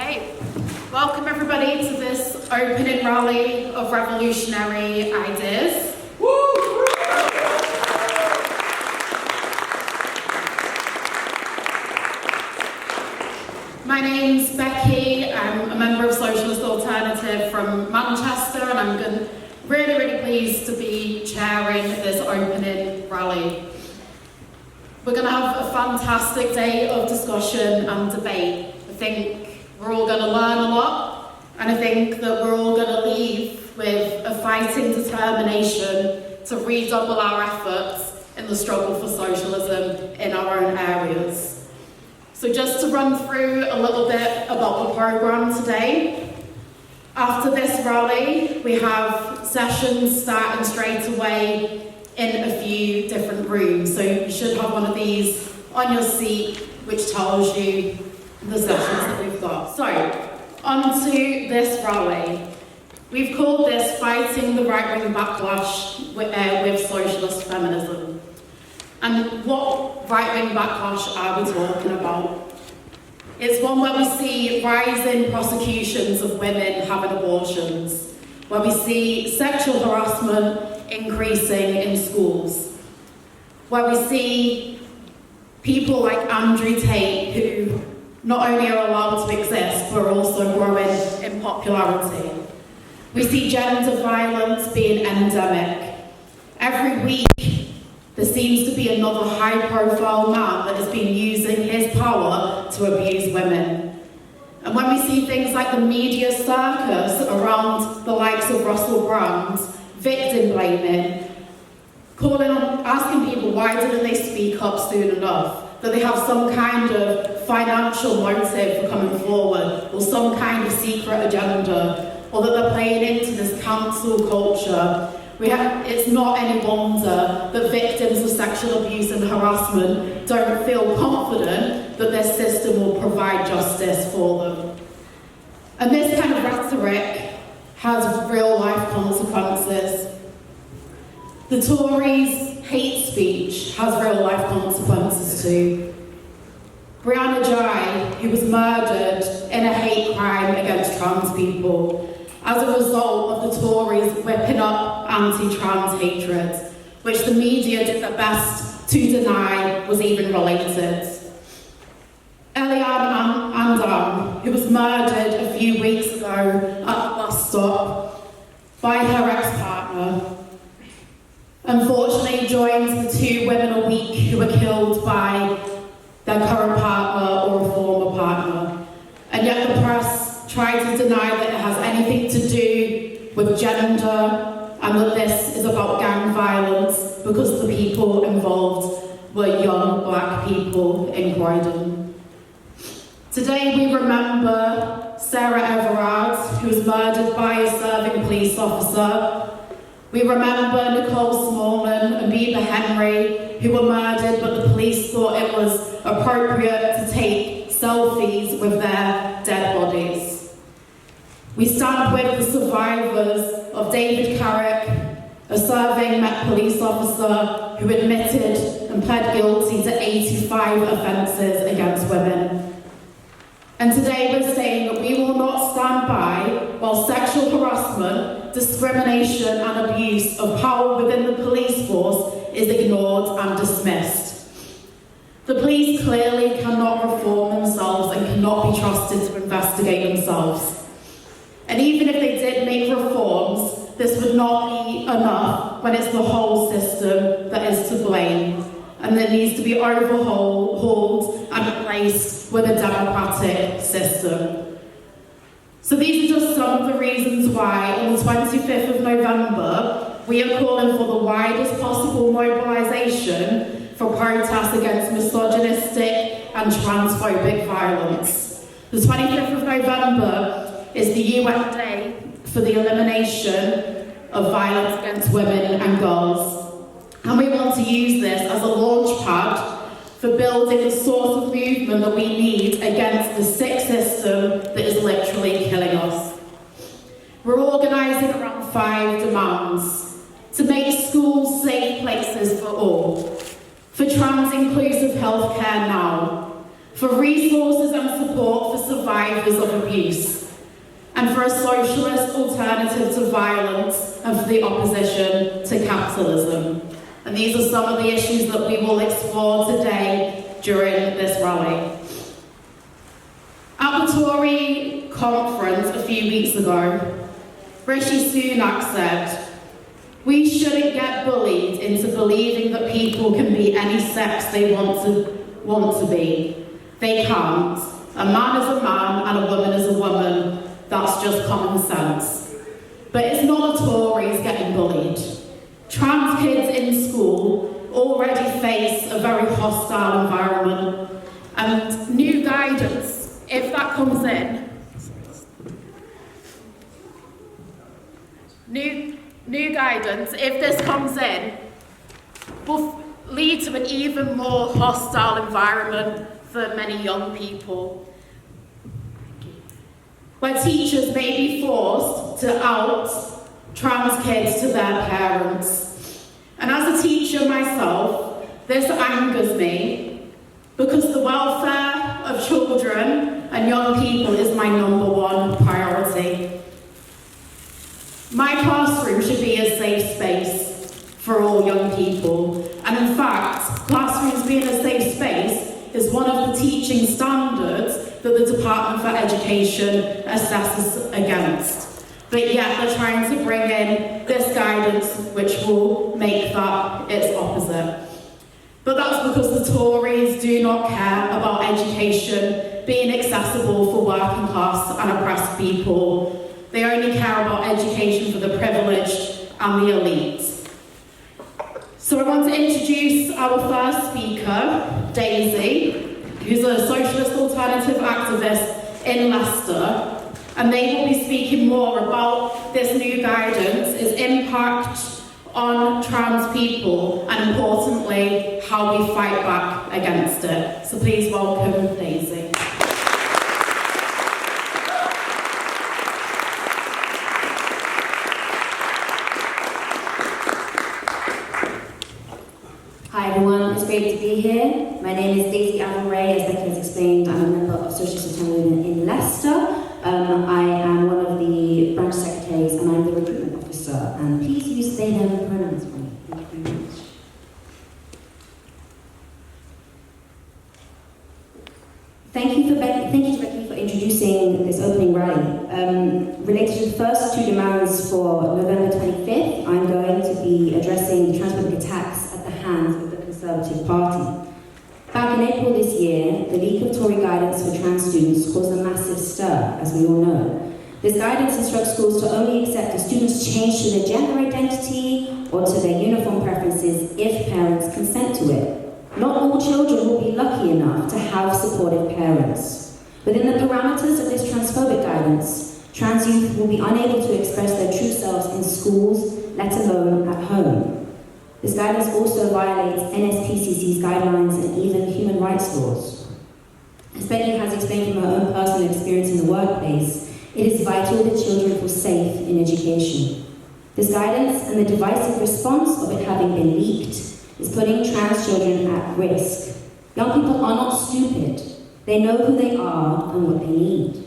Okay, welcome everybody to this opening rally of revolutionary ideas. Woo! My name's Becky, I'm a member of Socialist Alternative from Manchester, and I'm really pleased to be chairing this opening rally. We're going to have a fantastic day of discussion and debate. I think we're all going to learn a lot, and I think that we're all going to leave with a fighting determination to redouble our efforts in the struggle for socialism in our own areas. So just to run through a little bit about the programme today. After this rally, we have sessions starting straight away in a few different rooms. So you should have one of these on your seat, which tells you the sessions that we've got. So, on to this rally. We've called this Fighting the Right-Wing Backlash with Socialist Feminism. And what right-wing backlash are we talking about? It's one where we see rising prosecutions of women having abortions, where we see sexual harassment increasing in schools, where we see people like Andrew Tate, who not only are allowed to exist, but are also growing in popularity. We see gender violence being endemic. Every week, there seems to be another high-profile man that has been using his power to abuse women. And when we see things like the media circus around the likes of Russell Brand, victim blaming, asking people why didn't they speak up soon enough, that they have some kind of financial motive for coming forward, or some kind of secret agenda, or that they're playing into this cancel culture. It's not any wonder that victims of sexual abuse and harassment don't feel confident that this system will provide justice for them. And this kind of rhetoric has real-life consequences. The Tories' hate speech has real-life consequences too. Brianna Ghey, who was murdered in a hate crime against trans people, as a result of the Tories whipping up anti-trans hatred, which the media did their best to deny was even related. Eliane Andam, who was murdered a few weeks ago at the bus stop by her ex-partner, unfortunately joined the 2 women a week who were killed by their current partner or a former partner. And yet the press tried to deny that it has anything to do with gender and that this is about gang violence because the people involved were young black people in Croydon. Today we remember Sarah Everard, who was murdered by a serving police officer. We remember Nicole Smallman and Beba Henry, who were murdered, but the police thought it was appropriate to take selfies with their dead bodies. We stand with the survivors of David Carrick, a serving Met police officer who admitted and pled guilty to 85 offences against women. And today we're saying that we will not stand by while sexual harassment, discrimination and abuse of power within the police force is ignored and dismissed. The police clearly cannot reform themselves and cannot be trusted to investigate themselves. And even if they did make reforms, this would not be enough when it's the whole system that is to blame, and that needs to be overhauled and replaced with a democratic system. So these are just some of the reasons why on the 25th of November, we are calling for the widest possible mobilisation for protests against misogynistic and transphobic violence. The 25th of November is the UN Day for the elimination of violence against women and girls. And we want to use this as a launch pad for building the sort of movement that we need against the sick system that is literally killing us. We're organising around 5 demands: to make schools safe places for all, for trans inclusive healthcare now, for resources and support for survivors of abuse, and for a socialist alternative to violence and for the opposition to capitalism. And these are some of the issues that we will explore today during this rally. At the Tory conference a few weeks ago, Rishi Sunak said, "We shouldn't get bullied into believing that people can be any sex they want to be. They can't. A man is a man and a woman is a woman. That's just common sense." But it's not the Tories getting bullied. Trans kids in school already face a very hostile environment, and new guidance, if that comes in, New guidance, if this comes in, will lead to an even more hostile environment for many young people, where teachers may be forced to out trans kids to their parents. And as a teacher myself, this angers me, because the welfare of children and young people is my #1 priority. My classroom should be a safe space for all young people, and in fact, classrooms being a safe space is one of the teaching standards that the Department for Education assesses against. But yet they're trying to bring in this guidance which will make that its opposite. But that's because the Tories do not care about education being accessible for working class and oppressed people. They only care about education for the privileged and the elite. So I want to introduce our first speaker, Daisy, who's a socialist alternative activist in Leicester, and they will be speaking more about this new guidance, its impact on trans people, and importantly, how we fight back against it. So please welcome Daisy. Hi everyone, it's great to be here. My name is Daisy Allen-Ray, as Becky has explained. I'm a member of Socialist Alternative in Leicester. I am one of the branch secretaries and I'm the recruitment officer. And please use they, them pronouns for me. Thank you very much. Thank you to Becky for introducing this opening rally. Related to the first two demands for November 25th, I'm going to be addressing the transphobic attacks at the hands of the Conservative Party. Back in April this year, the leak of Tory guidance for trans students caused a massive stir, as we all know. This guidance instructs schools to only accept a student's change to their gender identity or to their uniform preferences if parents consent to it. Not all children will be lucky enough to have supportive parents. Within the parameters of this transphobic guidance, trans youth will be unable to express their true selves in schools, let alone at home. This guidance also violates NSPCC's guidelines and even human rights laws. As Becky has explained from her own personal experience in the workplace, it is vital that children feel safe in education. This guidance and the divisive response of it having been leaked is putting trans children at risk. Young people are not stupid. They know who they are and what they need.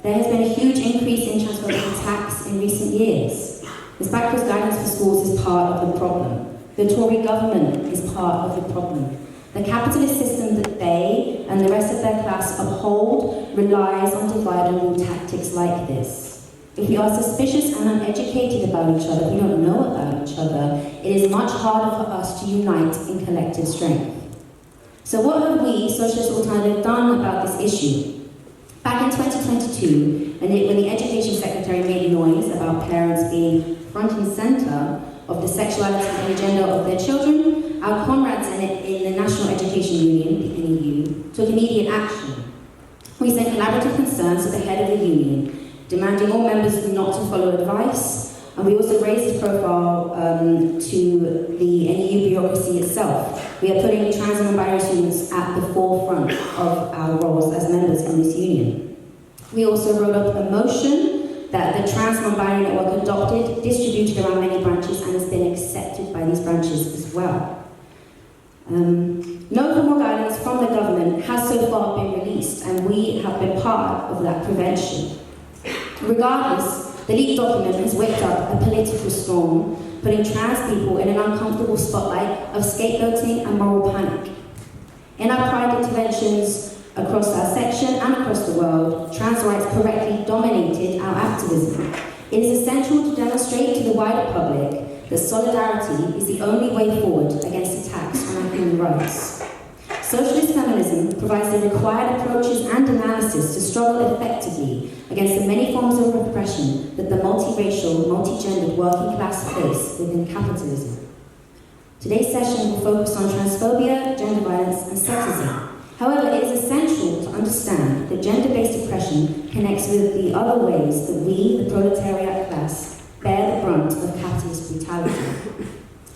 There has been a huge increase in transphobic attacks in recent years. This backwards guidance for schools is part of the problem. The Tory government is part of the problem. The capitalist system that they and the rest of their class uphold relies on divide and rule tactics like this. If we are suspicious and uneducated about each other, if we don't know about each other, it is much harder for us to unite in collective strength. So what have we, Socialist Alternative, done about this issue? Back in 2022, when the Education Secretary made noise about parents being front and centre of the sexuality and gender of their children, our comrades in the National Education Union, the NEU, took immediate action. We sent collaborative concerns to the head of the union, demanding all members not to follow advice, and we also raised his profile to the NEU bureaucracy itself. We are putting trans and non-binary students at the forefront of our roles as members in this union. We also wrote up a motion that the trans non-binary network adopted, distributed around many branches, and has been accepted by these branches as well. No for more guidance from from the government has so far been released, and we have been part of that prevention. Regardless, the leaked document has whipped up a political storm, putting trans people in an uncomfortable spotlight of scapegoating and moral panic. In our pride interventions across our section and across the world, trans rights correctly dominated our activism. It is essential to demonstrate to the wider public that solidarity is the only way forward against attacks on our human rights. Socialist feminism provides the required approaches and analysis to struggle effectively against the many forms of repression that the multiracial, multi-gendered working class face within capitalism. Today's session will focus on transphobia, gender violence, and sexism. However, it is essential to understand that gender-based oppression connects with the other ways that we, the proletariat class, bear the brunt of capitalist brutality.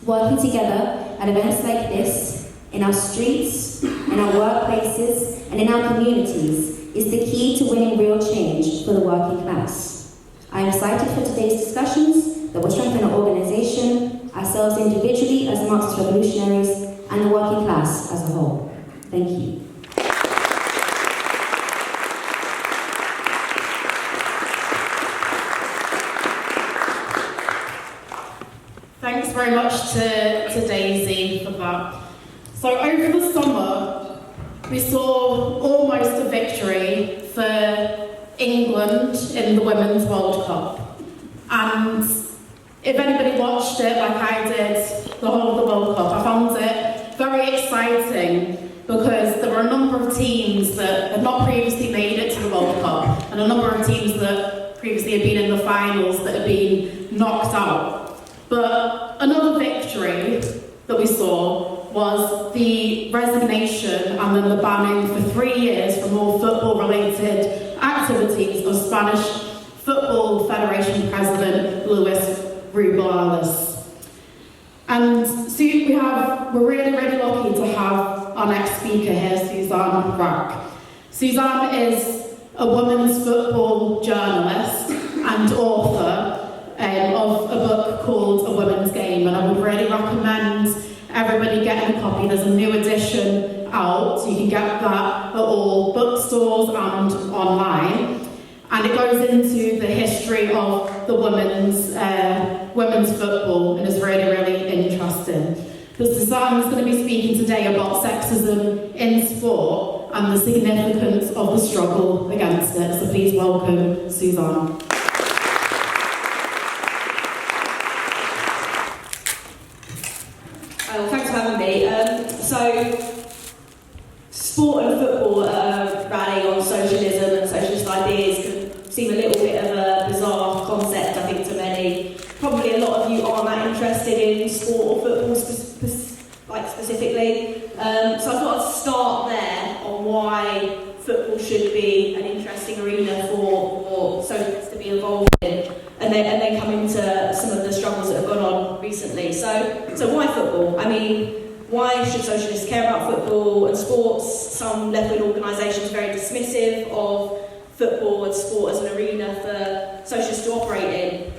Working together at events like this, in our streets, in our workplaces, and in our communities is the key to winning real change for the working class. I am excited for today's discussions that will strengthen our organisation, ourselves individually as Marxist revolutionaries, and the working class as a whole. Thank you. Thanks very much to Daisy for that. So over the summer, we saw almost a victory for England in the Women's World Cup. And if anybody watched it like I did the whole of the World Cup, I found it very exciting because there were a number of teams that had not previously made it to the World Cup and a number of teams that previously had been in the finals that had been knocked out. But another victory that we saw was the resignation and then the banning for 3 years from all football-related activities of Spanish Football Federation President Luis Rubiales. And so we're really, really lucky to have our next speaker here, Suzanne Rack. Suzanne is a women's football journalist and author of a book called A Women's Game, and I would really recommend everybody getting a copy. There's a new edition out, so you can get that at all bookstores and online. And it goes into the history of the women's football, and it's really, really interesting. But Suzanne is going to be speaking today about sexism in sport and the significance of the struggle against it. So please welcome Suzanne. Thanks for having me. So, sport and football rally on socialism and socialist ideas can seem a little bit of a bizarre concept, I think, to many. Probably a lot of you aren't that interested in sport or football specifically. So I thought I'd start there on why football should be an interesting arena for socialists to be involved in, and then come into some of the struggles that have gone on recently. So why football? I mean, why should socialists care about football and sports? Some left-wing organisations are very dismissive of football and sport as an arena for socialists to operate in.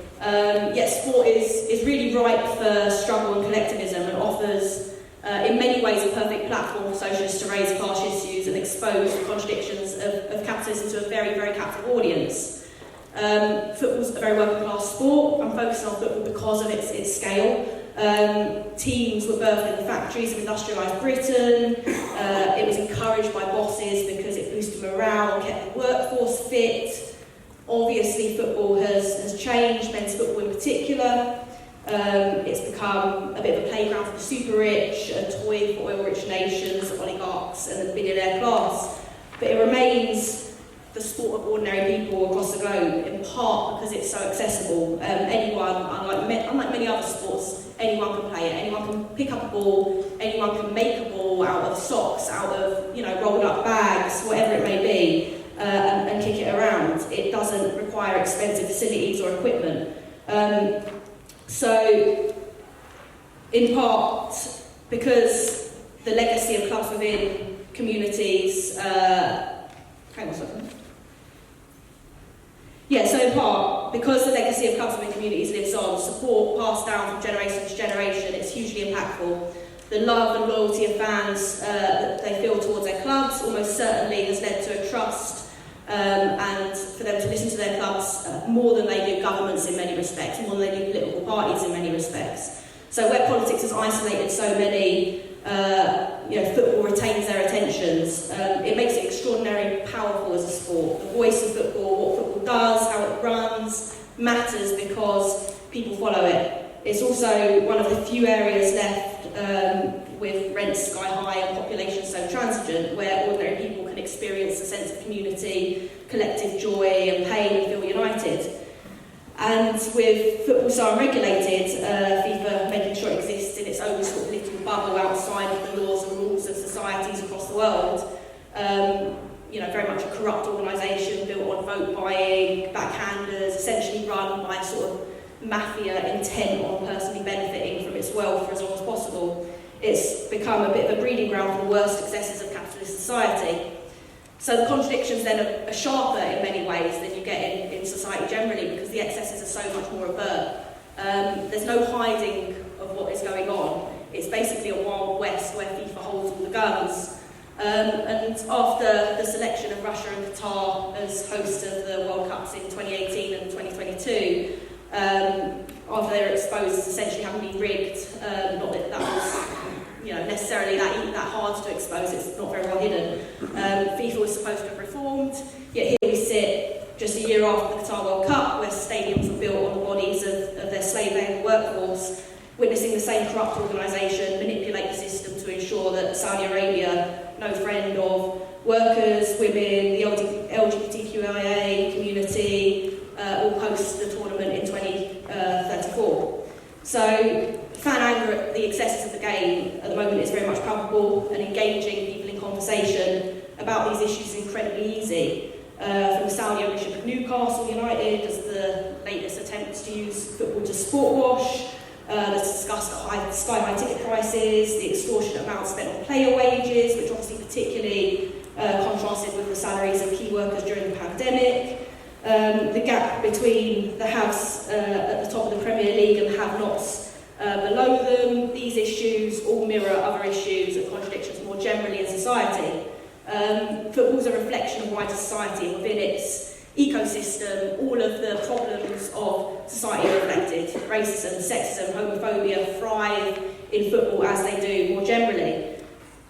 Yet sport is really ripe for struggle and collectivism and offers, in many ways, a perfect platform for socialists to raise class issues and expose the contradictions of capitalism to a very, very captive audience. Football's a very working class sport. I'm focusing on football because of its scale. Teams were birthed in the factories of industrialised Britain. It was encouraged by bosses because it boosted morale and kept the workforce fit. Obviously, football has changed, men's football in particular. It's become a bit of a playground for the super rich, a toy for oil-rich nations, oligarchs and the billionaire class. But it remains the sport of ordinary people across the globe, in part because it's so accessible. Anyone, unlike many other sports, anyone can play it. Anyone can pick up a ball, anyone can make a ball out of socks, out of rolled up bags, whatever it may be, and kick it around. It doesn't require expensive facilities or equipment. So, in part, because the legacy of clubs within communities, hang on a second. Yeah, so in part, because the legacy of clubs within communities lives on, support passed down from generation to generation, it's hugely impactful. the love and loyalty of fans that they feel towards their clubs almost certainly has led to a trust and for them to listen to their clubs more than they do governments in many respects, more than they do political parties in many respects. So where politics has isolated so many, football retains their attentions. It makes it extraordinarily powerful as a sport. The voice of football, what football does, how it runs, matters because people follow it. It's also one of the few areas left with rents sky high and population so transigent, where ordinary people can experience a sense of community, collective joy and pain and feel united. And with football so unregulated, FIFA making sure it exists in its own sort of little bubble outside of the laws and rules of societies across the world, very much a corrupt organisation built on vote buying, backhanders, essentially run by sort of mafia intent on personally benefiting from its wealth for as long as possible. It's become a bit of a breeding ground for the worst excesses of capitalist society. So the contradictions then are sharper in many ways than you get in society generally, because the excesses are so much more overt. There's no hiding of what is going on. It's basically a wild west where FIFA holds all the guns. And after the selection of Russia and Qatar as hosts of the World Cups in 2018 and 2022, after they were exposed as essentially having been rigged, not that that was necessarily that hard to expose, it's not very well hidden. FIFA was supposed to have reformed, yet here we sit just a year after the Qatar World Cup, where stadiums were built on the bodies of their slave-labour workforce, witnessing the same corrupt organisation manipulate the system to ensure that Saudi Arabia, no friend of workers, women, the LGBTQIA community, will host the tournament in 2034. So fan anger at the excesses of the game at the moment is very much palpable, and engaging people in conversation about these issues is incredibly easy. From the Saudi ownership of Newcastle United as the latest attempts to use football to sport wash, there's discussed at sky-high ticket prices, the extortionate amount spent on player wages, which obviously particularly contrasted with the salaries of key workers during the pandemic, the gap between the haves at the top of the Premier League and the have-nots below them. These issues all mirror other issues and contradictions more generally in society. Football's a reflection of wider society, and within its ecosystem, all of the problems of society are reflected. Racism, sexism, homophobia thrive in football as they do more generally.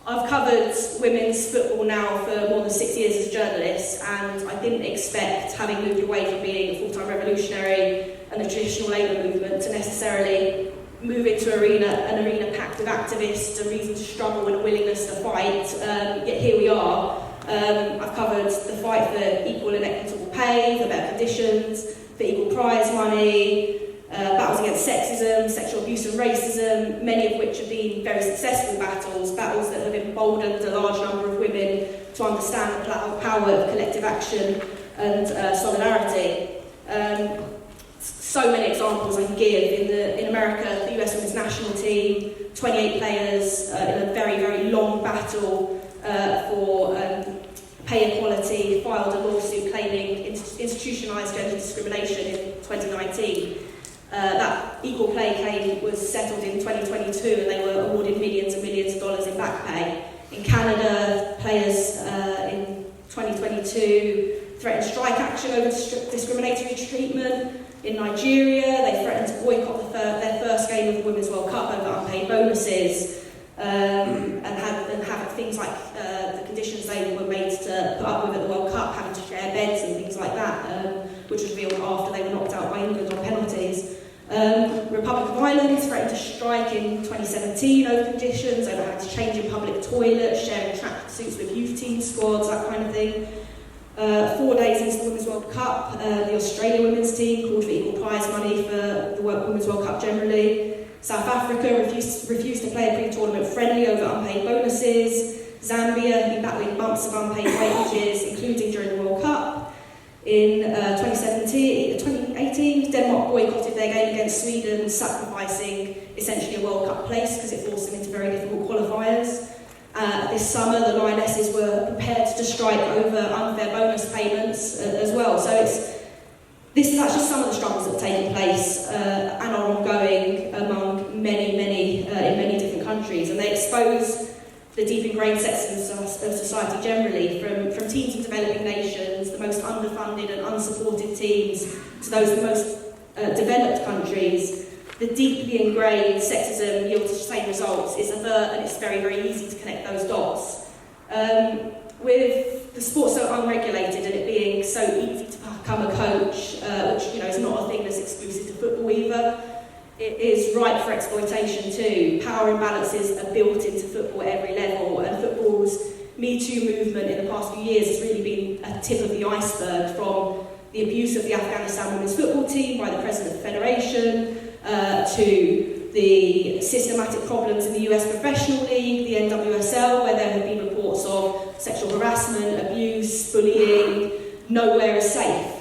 I've covered women's football now for more than 6 years as a journalist, and I didn't expect, having moved away from being a full-time revolutionary and the traditional labour movement, to necessarily move into an arena packed with activists, a reason to struggle and a willingness to fight, yet here we are. I've covered the fight for equal and equitable pay, for better conditions, for equal prize money, battles against sexism, sexual abuse and racism, many of which have been very successful battles that have emboldened a large number of women to understand the power of collective action and solidarity. So many examples I can give. In America, the US women's national team, 28 players in a very, very long battle for pay equality, filed a lawsuit claiming institutionalised gender discrimination in 2019. That equal play claim was settled in 2022, and they were awarded millions and millions of dollars in back pay. In Canada, players in 2022 threatened strike action over discriminatory treatment. In Nigeria, they threatened to boycott their first game of the Women's World Cup over unpaid bonuses, and have things like the conditions they were made to put up with at the World Cup, having to share beds and things like that, which was revealed after they were knocked out by England on penalties. Republic of Ireland threatened to strike in 2017 over conditions, over having to change in public toilets, sharing tracksuits with youth team squads, that kind of thing. 4 days into the Women's World Cup, the Australian women's team called for equal prize money for the Women's World Cup generally. South Africa refused to play a pre-tournament friendly over unpaid bonuses. Zambia had been battling months of unpaid wages, including during the World Cup. In 2018, Denmark boycotted their game against Sweden, sacrificing essentially a World Cup place because it forced them into very difficult qualifiers. This summer, the Lionesses were prepared to strike over unfair bonus payments as well. So this is actually some of the struggles that have taken place and are ongoing among many in many different countries, and they expose the deep ingrained sexism of society generally, from teams in developing nations, the most underfunded and unsupported teams, to those in the most developed countries. The deeply ingrained sexism yields the same results. It's overt and it's very, very easy to connect those dots. With the sport so unregulated and it being so easy to become a coach, which is not a thing that's exclusive to football either, it is ripe for exploitation too. Power imbalances are built into football at every level, and football's Me Too movement in the past few years has really been a tip of the iceberg, from the abuse of the Afghanistan women's football team by the president of the federation, to the systematic problems in the US Professional League, the NWSL, where there have been reports of sexual harassment, abuse, bullying. Nowhere is safe.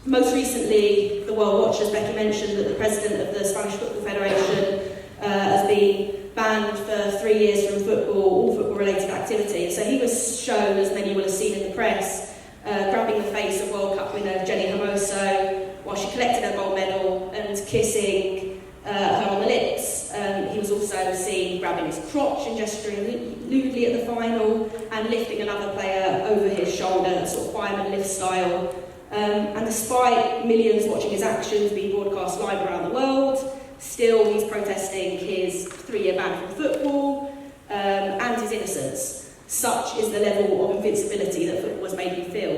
Most recently, the World Watch, as Becky mentioned, that the president of the Spanish Football Federation has been banned for 3 years from football, all football-related activity. So he was shown, as many will have seen in the press, grabbing the face of World Cup winner Jenny Hermoso while she collected her gold medal and kissing her on the lips. He was also seen grabbing his crotch and gesturing lewdly at the final, and lifting another player over his shoulder, sort of fireman lift style. And despite millions watching his actions being broadcast live around the world, still he's protesting his 3-year ban from football and his innocence. Such is the level of invincibility that football has made him feel.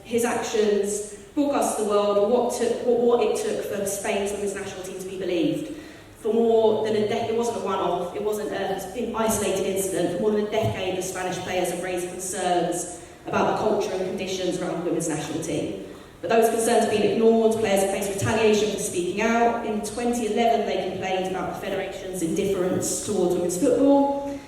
His actions broadcast to the world what it took for Spain's women's national team to be believed. For more than a decade, it wasn't a one-off, it wasn't an isolated incident. For more than a decade, the Spanish players have raised concerns about the culture and conditions around the women's national team. But those concerns have been ignored. Players have faced retaliation for speaking out. In 2011, they complained about the federation's indifference towards women's football.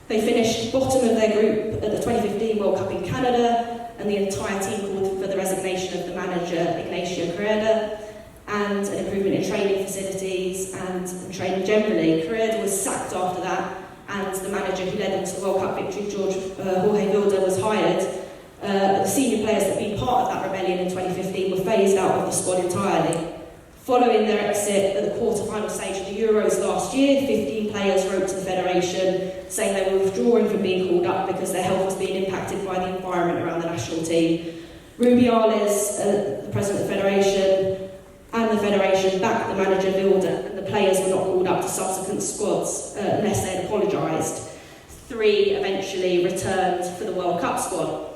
They finished bottom of their group at the 2015 World Cup in Canada, and the entire team called for the resignation of the manager, Ignacio Carrera, and an improvement in training facilities and training generally. Carrera was sacked after that, and the manager who led them to the World Cup victory, Jorge Vilda, was hired. The senior players that had been part of that rebellion in 2015 were phased out of the squad entirely. Following their exit at the quarter-final stage of the Euros last year, 15 players wrote to the federation saying they were withdrawing from being called up because their health was being impacted by the environment around the national team. Rubiales, the president of the federation, and the federation backed the manager Vilda, and the players were not called up to subsequent squads unless they had apologised. 3 eventually returned for the World Cup squad.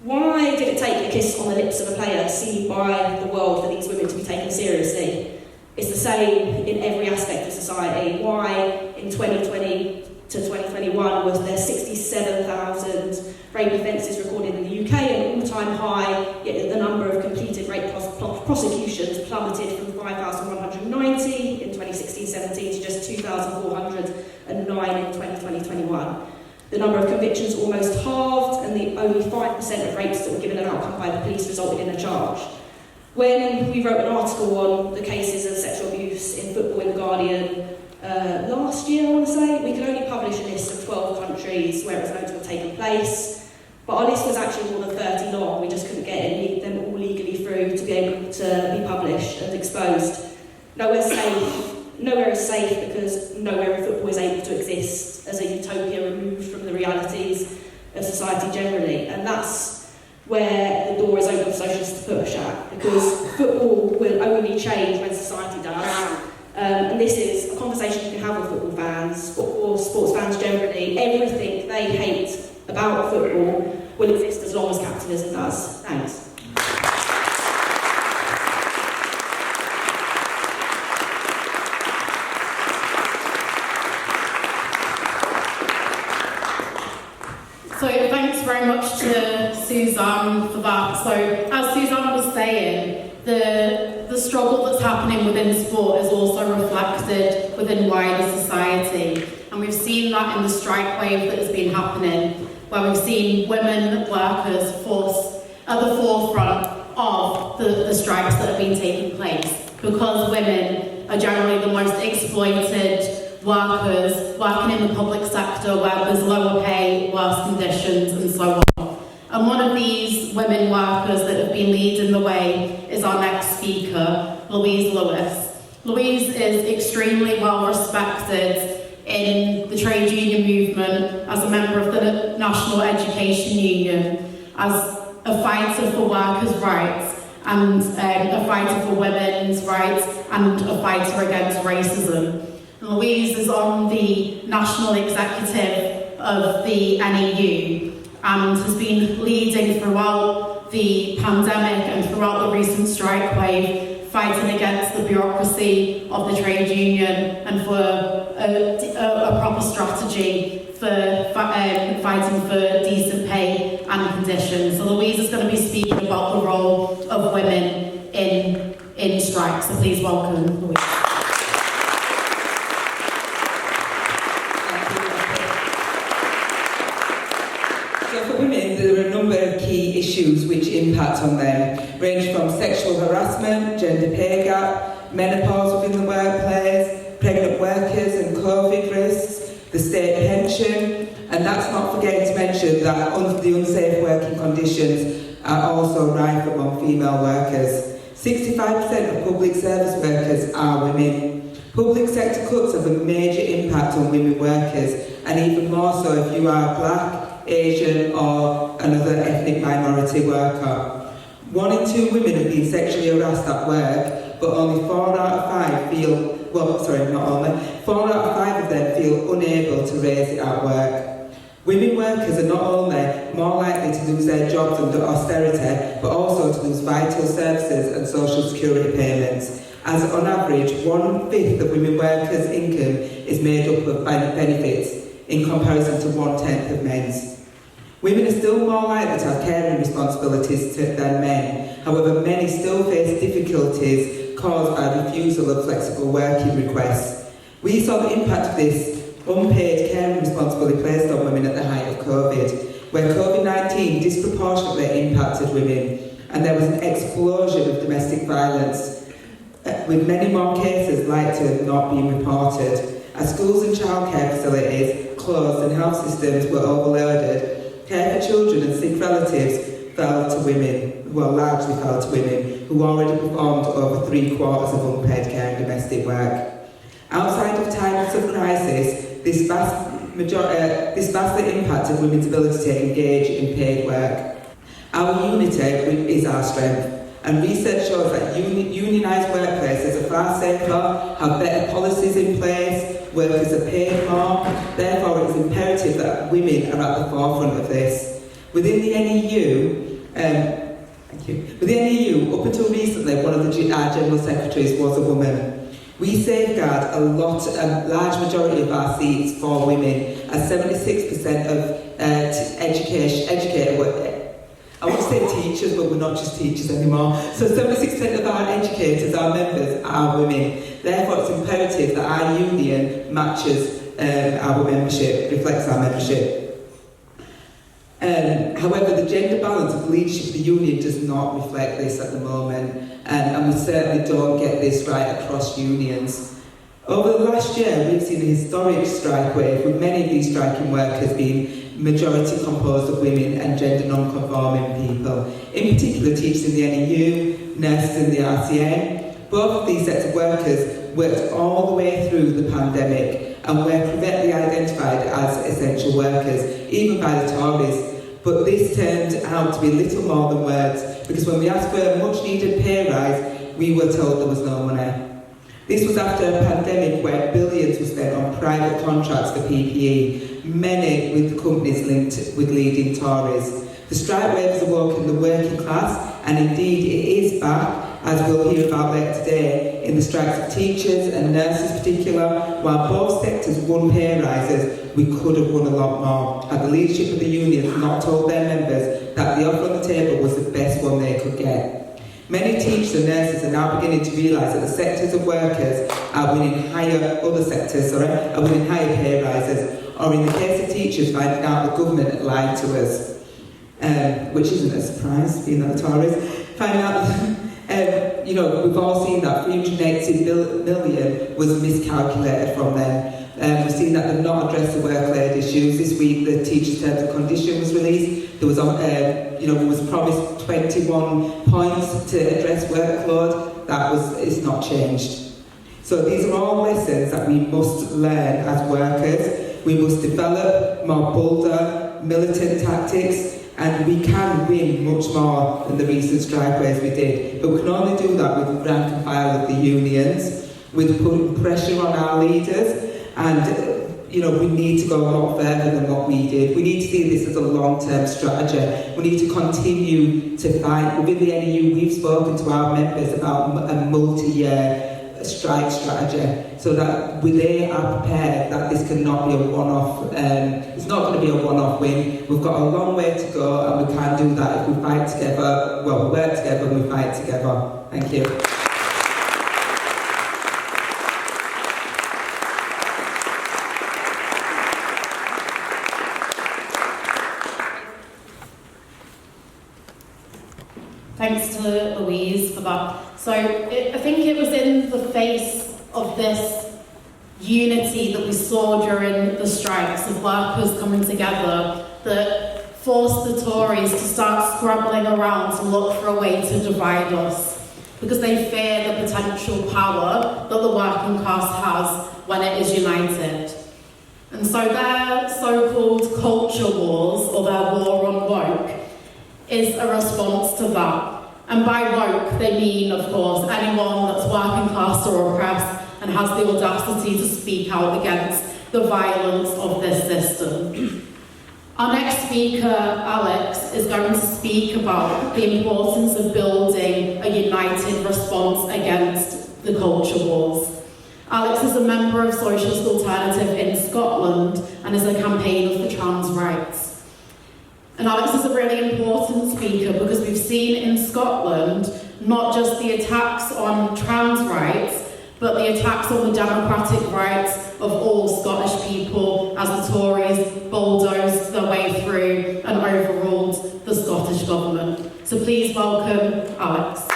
Why did it take a kiss on the lips of a player seen by the world for these women to be taken seriously? It's the same in every aspect of society. Why in 2020 to 2021 was there 67,000 rape offences recorded in the UK, an all-time high, yet the number of completed rape prosecutions plummeted from 5,190 in 2016-17 to just 2,409 in 2020-21. The number of convictions almost halved, and the only 5% of rapes that were given an outcome by the police resulted in a charge. When we wrote an article on the cases of sexual abuse in football in The Guardian last year, I want to say, we could only publish a list of 12 countries where it was known to have taken place, but our list was actually more than 30 long. We just couldn't get them all legally through to be able to be published and exposed. Nowhere is safe because nowhere in football is able to exist as a utopia removed from the realities of society generally. And that's where the door is open for socialists to push at, because football will only change when society does. And this is a conversation you can have with football fans, or sports fans generally. Everything they hate about football will exist as long as capitalism does. Thanks. So thanks very much to Suzanne for that. So as Suzanne was saying, the struggle that's happening within sport is also reflected within wider society. And we've seen that in the strike wave that has been happening, where we've seen women workers forced at the forefront of the strikes that have been taking place, because women are generally the most exploited workers working in the public sector, where there's lower pay, worse conditions, and so on. And one of these women workers that have been leading the way is our next speaker, Louise Lewis. Louise is extremely well respected in the trade union movement, as a member of the National Education Union, as a fighter for workers' rights, and a fighter for women's rights, and a fighter against racism. Louise is on the national executive of the NEU and has been leading throughout the pandemic and throughout the recent strike wave, fighting against the bureaucracy of the trade union and for a proper strategy for fighting for decent pay and conditions. So Louise is going to be speaking about the role of women in strikes. So please welcome Louise. So for women, there are a number of key issues which impact on them, range from sexual harassment, gender pay gap, menopause within the workplace, pregnant workers and COVID risks, the state pension, and that's not forgetting to mention that the unsafe working conditions are also rife among female workers. 65% of public service workers are women. Public sector cuts have a major impact on women workers, and even more so if you are black, Asian or another ethnic minority worker. 1 in 2 women have been sexually harassed at work, but only 4 out of 5 feel, 4 out of 5 of them feel unable to raise it at work. Women workers are not only more likely to lose their jobs under austerity, but also to lose vital services and social security payments, as on average 1/5 of women workers' income is made up of benefits, in comparison to 1/10 of men's. Women are still more likely to have caring responsibilities than men. However, many still face difficulties caused by refusal of flexible working requests. We saw the impact of this unpaid caring responsibility placed on women at the height of COVID, where COVID-19 disproportionately impacted women, and there was an explosion of domestic violence, with many more cases likely to have not been reported. As schools and childcare facilities closed and health systems were overloaded, care for children and sick relatives largely fell to women, who already performed over 3/4 of unpaid care and domestic work. Outside of times of crisis, this vastly impacted women's ability to engage in paid work. Our unity is our strength, and research shows that unionised workplaces are far safer, have better policies in place, workers are paid more. Therefore, it is imperative that women are at the forefront of this. Within the NEU, up until recently, one of our general secretaries was a woman. We safeguard a large majority of our seats for women, as 76% of I want to say teachers, but we're not just teachers anymore. So 76% of our educators, our members, are women. Therefore, it's imperative that our union matches our membership, reflects our membership. However, the gender balance of leadership of the union does not reflect this at the moment, and we certainly don't get this right across unions. Over the last year, we've seen a historic strike wave, with many of these striking workers being majority composed of women and gender non-conforming people. In particular, teachers in the NEU, nurses in the RCN. Both of these sets of workers worked all the way through the pandemic and were correctly identified as essential workers, even by the Tories. But this turned out to be little more than words, because when we asked for a much-needed pay rise, we were told there was no money. This was after a pandemic where billions were spent on private contracts for PPE, many with the companies linked with leading Tories. The strike wave has awoken the working class, and indeed it is back, as we'll hear about later today, in the strikes of teachers and nurses in particular. While both sectors won pay rises, we could have won a lot more, had the leadership of the unions not told their members that the offer on the table was the best one they could get. Many teachers and nurses are now beginning to realise that the sectors of workers are winning higher pay rises, or in the case of teachers, finding out the government had lied to us, which isn't a surprise, being that the Tories. Finding out, we've all seen that 380 million was miscalculated from them. We've seen that they've not addressed the workload issues. This week, the Teachers' Terms and Conditions was released. There was promised 21 points to address workload. It's not changed. So these are all lessons that we must learn as workers. We must develop more bolder, militant tactics, and we can win much more than the recent strikeways we did. But we can only do that with rank and file with the unions, with putting pressure on our leaders, and we need to go a lot further than what we did. We need to see this as a long-term strategy. We need to continue to fight. Within the NEU, we've spoken to our members about a multi-year strike strategy, so that they are prepared that this cannot be a one-off. It's not going to be a one-off win. We've got a long way to go, and we can do that if we fight together. Well, we work together and we fight together. Thank you. Thanks to Louise for that. So I think it was in the face of this unity that we saw during the strikes of workers coming together that forced the Tories to start scrambling around to look for a way to divide us, because they fear the potential power that the working class has when it is united. And so their so-called culture wars, or their war on woke, is a response to that. And by woke, they mean, of course, anyone that's working class or oppressed and has the audacity to speak out against the violence of this system. Our next speaker, Alex, is going to speak about the importance of building a united response against the culture wars. Alex is a member of Socialist Alternative in Scotland and is a campaigner for trans rights. And Alex is a really important speaker because we've seen in Scotland not just the attacks on trans rights, but the attacks on the democratic rights of all Scottish people as the Tories bulldozed their way through and overruled the Scottish government. So please welcome Alex.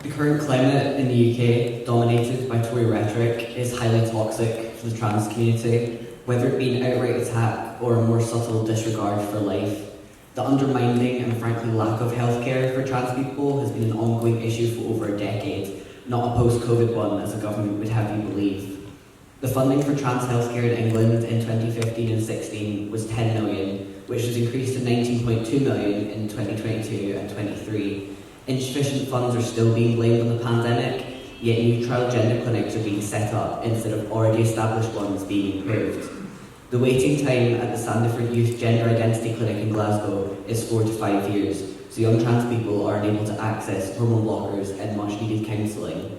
The current climate in the UK, dominated by Tory rhetoric, is highly toxic for the trans community, whether it be an outright attack or a more subtle disregard for life. The undermining and frankly lack of healthcare for trans people has been an ongoing issue for over a decade, not a post-COVID one as the government would have you believe. The funding for trans healthcare in England in 2015 and 16 was 10 million, which was increased to 19.2 million in 2022 and 23. Insufficient funds are still being blamed on the pandemic, yet new trial gender clinics are being set up instead of already established ones being improved. The waiting time at the Sandiford Youth Gender Identity Clinic in Glasgow is 4 to 5 years, so young trans people are unable to access hormone blockers and much needed counselling.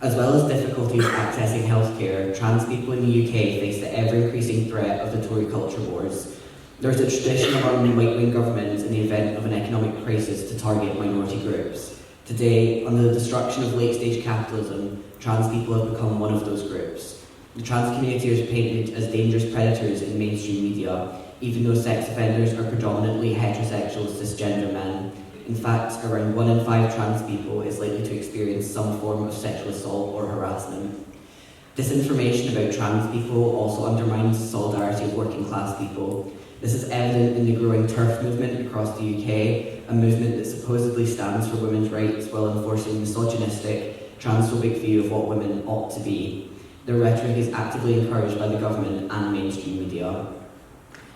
As well as difficulties accessing healthcare, trans people in the UK face the ever-increasing threat of the Tory culture wars. There is a tradition of arming right-wing governments in the event of an economic crisis to target minority groups. Today, under the destruction of late-stage capitalism, trans people have become one of those groups. The trans community is painted as dangerous predators in mainstream media, even though sex offenders are predominantly heterosexual cisgender men. In fact, around 1 in 5 trans people is likely to experience some form of sexual assault or harassment. Disinformation about trans people also undermines the solidarity of working class people. This is evident in the growing TERF movement across the UK, a movement that supposedly stands for women's rights while enforcing misogynistic, transphobic view of what women ought to be. Their rhetoric is actively encouraged by the government and mainstream media.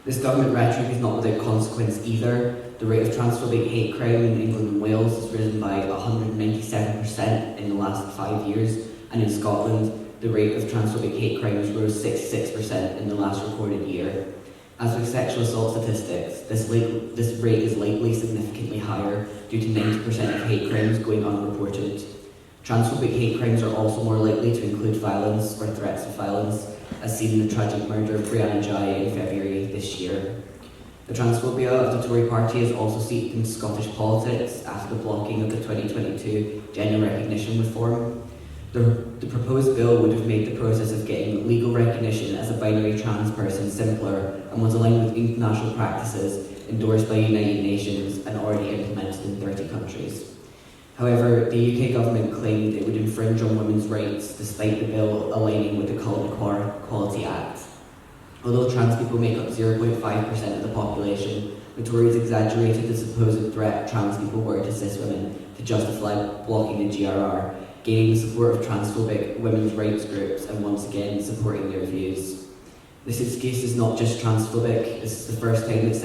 This government rhetoric is not without consequence either. The rate of transphobic hate crime in England and Wales has risen by 197% in the last 5 years, and in Scotland, the rate of transphobic hate crimes rose 66% in the last recorded year. As with sexual assault statistics, this rate is likely significantly higher due to 90% of hate crimes going unreported. Transphobic hate crimes are also more likely to include violence or threats of violence, as seen in the tragic murder of Brianna Jai in February this year. The transphobia of the Tory party is also seeped into Scottish politics after the blocking of the 2022 gender recognition reform. The proposed bill would have made the process of getting legal recognition as a binary trans person simpler and was aligned with international practices endorsed by United Nations and already implemented in 30 countries. However, the UK government claimed it would infringe on women's rights despite the bill aligning with the Cultural Equality Act. Although trans people make up 0.5% of the population, the Tories exaggerated the supposed threat trans people were to cis women to justify blocking the GRR, gaining the support of transphobic women's rights groups and once again supporting their views. This excuse is not just transphobic, this is the first time that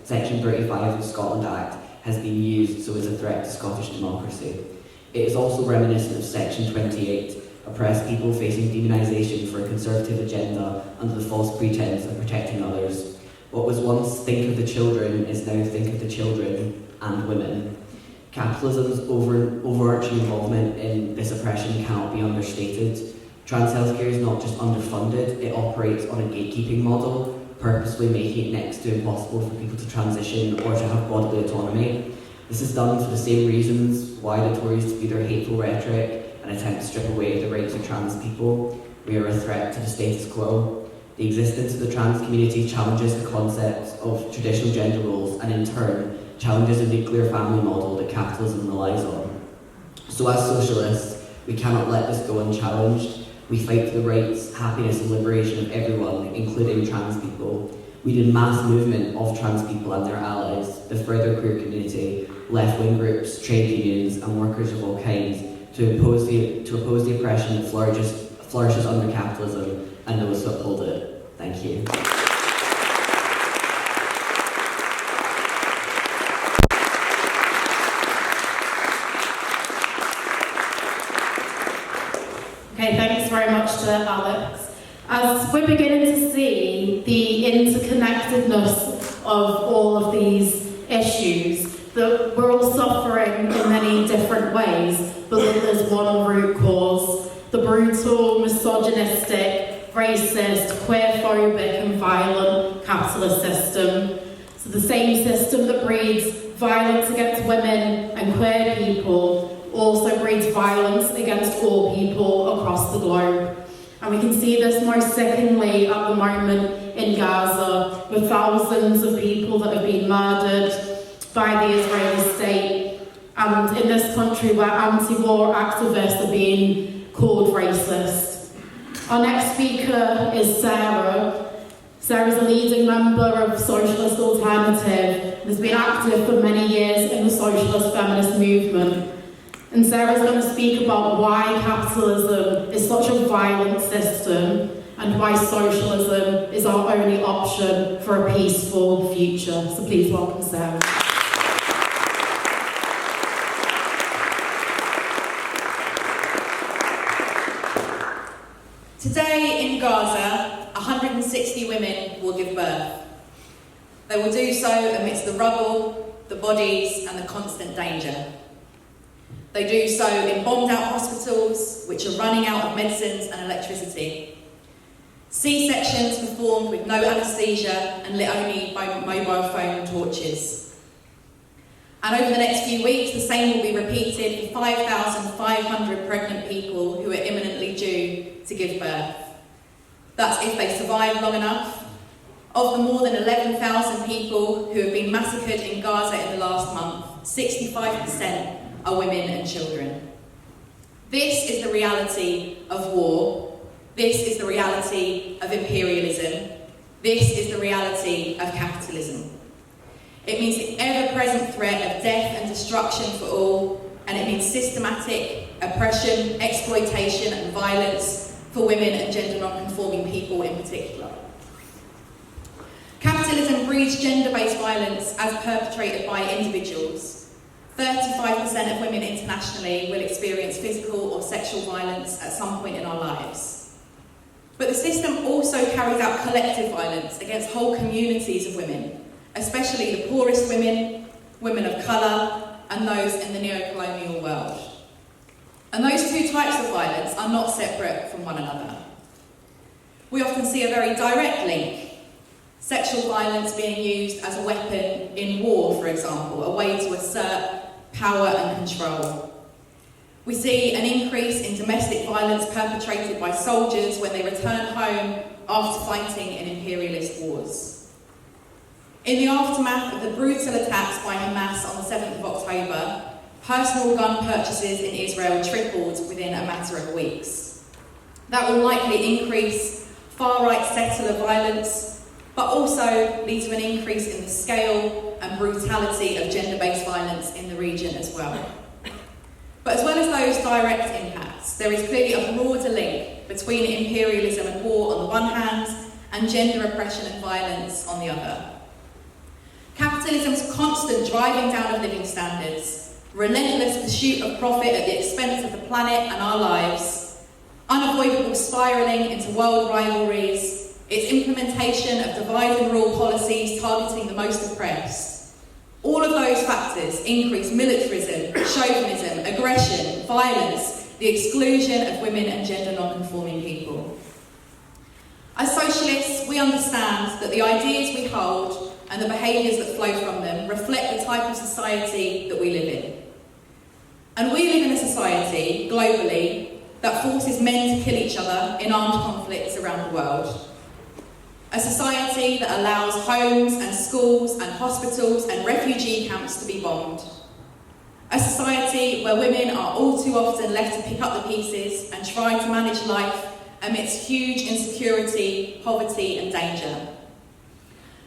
Section 35 of the Scotland Act has been used so as a threat to Scottish democracy. It is also reminiscent of Section 28, oppressed people facing demonisation for a conservative agenda under the false pretence of protecting others. What was once think of the children is now think of the children and women. Capitalism's overarching involvement in this oppression cannot be understated. Trans healthcare is not just underfunded, it operates on a gatekeeping model, purposefully making it next to impossible for people to transition or to have bodily autonomy. This is done for the same reasons why the Tories spew their hateful rhetoric and attempt to strip away the rights of trans people. We are a threat to the status quo. The existence of the trans community challenges the concept of traditional gender roles and in turn challenges the nuclear family model that capitalism relies on. So as socialists, we cannot let this go unchallenged. We fight for the rights, happiness and liberation of everyone, including trans people. We need a mass movement of trans people and their allies, the further queer community, left-wing groups, trade unions and workers of all kinds to oppose the oppression that flourishes under capitalism and those who uphold it. Thank you. Okay, thanks very much to Alex. As we're beginning to see the interconnectedness of all of these issues, that we're all suffering in many different ways, but that there's one root cause: the brutal, misogynistic, racist, queerphobic and violent capitalist system. So the same system that breeds violence against women and queer people also breeds violence against all people across the globe. And we can see this most sickeningly at the moment in Gaza, with thousands of people that have been murdered by the Israeli state, and in this country where anti-war activists are being called racist. Our next speaker is Sarah. Sarah's a leading member of Socialist Alternative and has been active for many years in the socialist feminist movement. And Sarah's going to speak about why capitalism is such a violent system and why socialism is our only option for a peaceful future. So please welcome Sarah. Today in Gaza, 160 women will give birth. They will do so amidst the rubble, the bodies and the constant danger. They do so in bombed-out hospitals, which are running out of medicines and electricity. C-sections performed with no anaesthesia and lit only by mobile phone torches. And over the next few weeks, the same will be repeated for 5,500 pregnant people who are imminently due to give birth. That's if they survive long enough. Of the more than 11,000 people who have been massacred in Gaza in the last month, 65% are women and children. This is the reality of war. This is the reality of imperialism. This is the reality of capitalism. It means the ever-present threat of death and destruction for all, and it means systematic oppression, exploitation and violence for women and gender non-conforming people in particular. Capitalism breeds gender-based violence as perpetrated by individuals. 35% of women internationally will experience physical or sexual violence at some point in our lives. But the system also carries out collective violence against whole communities of women, especially the poorest women, women of colour, and those in the neo-colonial world. And those two types of violence are not separate from one another. We often see a very direct link. Sexual violence being used as a weapon in war, for example, a way to assert power and control. We see an increase in domestic violence perpetrated by soldiers when they return home after fighting in imperialist wars. In the aftermath of the brutal attacks by Hamas on the 7th of October, personal gun purchases in Israel tripled within a matter of weeks. That will likely increase far-right settler violence, but also lead to an increase in the scale and brutality of gender-based violence in the region as well. But as well as those direct impacts, there is clearly a broader link between imperialism and war on the one hand, and gender oppression and violence on the other. Capitalism's constant driving down of living standards, relentless pursuit of profit at the expense of the planet and our lives, unavoidable spiralling into world rivalries, its implementation of divide and rule policies targeting the most oppressed. All of those factors increase militarism, chauvinism, aggression, violence, the exclusion of women and gender non-conforming people. As socialists, we understand that the ideas we hold and the behaviours that flow from them reflect the type of society that we live in. And we live in a society, globally, that forces men to kill each other in armed conflicts around the world. A society that allows homes and schools and hospitals and refugee camps to be bombed. A society where women are all too often left to pick up the pieces and try to manage life amidst huge insecurity, poverty and danger.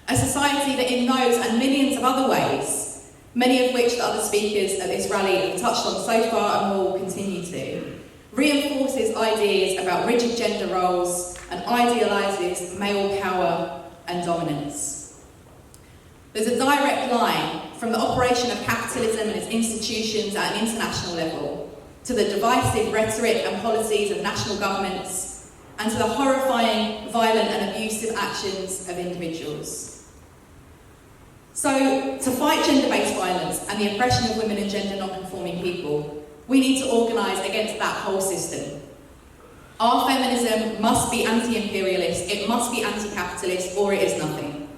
A society that in those and millions of other ways, many of which the other speakers at this rally have touched on so far and will continue to, reinforces ideas about rigid gender roles and idealises male power and dominance. There's a direct line from the operation of capitalism and its institutions at an international level to the divisive rhetoric and policies of national governments and to the horrifying, violent and abusive actions of individuals. So, to fight gender-based violence and the oppression of women and gender non-conforming people, we need to organise against that whole system. Our feminism must be anti-imperialist, it must be anti-capitalist, or it is nothing.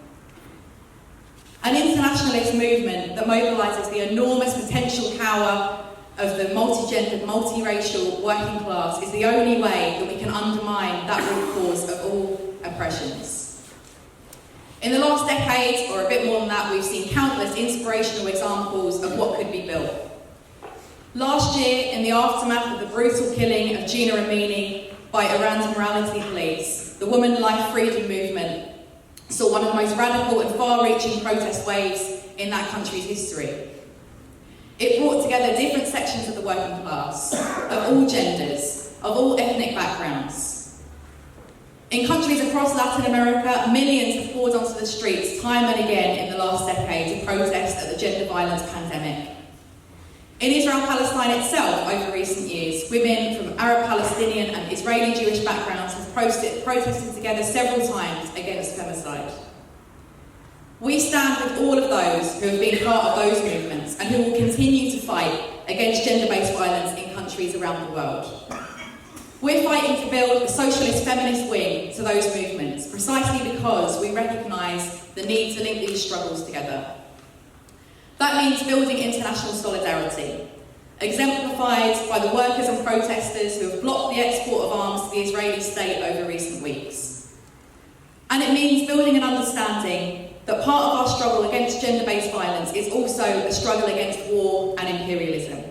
An internationalist movement that mobilises the enormous potential power of the multi-gendered, multiracial working class is the only way that we can undermine that root cause of all oppressions. In the last decade, or a bit more than that, we've seen countless inspirational examples of what could be built. Last year, in the aftermath of the brutal killing of Gina Amini by Iran's morality police, the Woman Life Freedom Movement saw one of the most radical and far-reaching protest waves in that country's history. It brought together different sections of the working class, of all genders, of all ethnic backgrounds. In countries across Latin America, millions have poured onto the streets time and again in the last decade to protest at the gender violence pandemic. In Israel-Palestine itself, over recent years, women from Arab, Palestinian and Israeli Jewish backgrounds have protested together several times against femicide. We stand with all of those who have been part of those movements and who will continue to fight against gender-based violence in countries around the world. We're fighting to build a socialist feminist wing to those movements, precisely because we recognise the need to link these struggles together. That means building international solidarity, exemplified by the workers and protesters who have blocked the export of arms to the Israeli state over recent weeks. And it means building an understanding that part of our struggle against gender-based violence is also a struggle against war and imperialism.